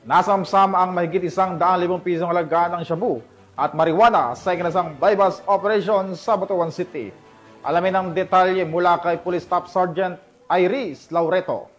Nasamsam ang mahigit 100,000 pisong halaga ng shabu at marijuana sa ikinasang bypass operation sa Butuan City. Alamin ang detalye mula kay Police Staff Sergeant Iris Laureto.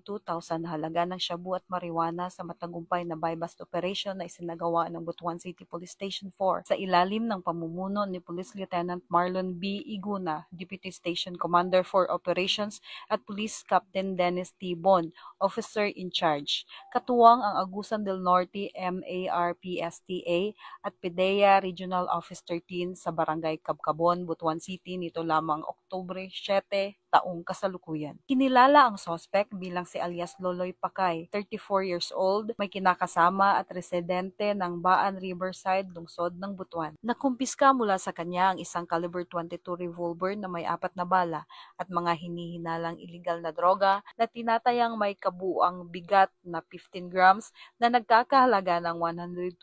102,000 halaga ng shabu at marijuana sa matagumpay na bypass operation na isinagawa ng Butuan City Police Station 4 sa ilalim ng pamumuno ni Police Lieutenant Marlon B. Iguna, Deputy Station Commander for Operations, at Police Captain Dennis T. Bon, Officer in Charge. Katuwang ang Agusan del Norte MARPSTA at PDEA Regional Office 13 sa Barangay Cabcabon, Butuan City nito lamang Oktubre 7, taong kasalukuyan. Kinilala ang suspect bilang si alias Loloy Pakay, 34 years old, may kinakasama at residente ng Baan Riverside, lungsod ng Butuan. Nakumpiska mula sa kanya ang isang caliber 22 revolver na may 4 na bala at mga hinihinalang iligal na droga na tinatayang may kabuuang bigat na 15 grams na nagkakahalaga ng 102,000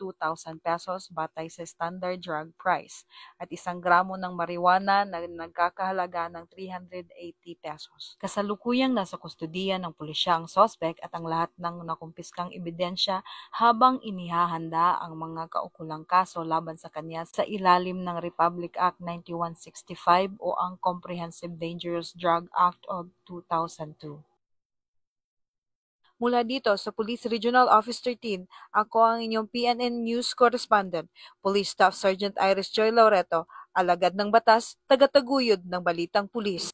pesos batay sa standard drug price at 1 gramo ng marijuana na nagkakahalaga ng 380 pesos. Kasalukuyang nasa kustodiya ng pulisya ang suspect at ang lahat ng nakumpiskang ebidensya habang inihahanda ang mga kaukulang kaso laban sa kanya sa ilalim ng Republic Act 9165 o ang Comprehensive Dangerous Drug Act of 2002. Mula dito sa Police Regional Office 13, ako ang inyong PNN News Correspondent, Police Staff Sergeant Iris Joy Laureto, alagad ng batas, tagataguyod ng balitang pulis.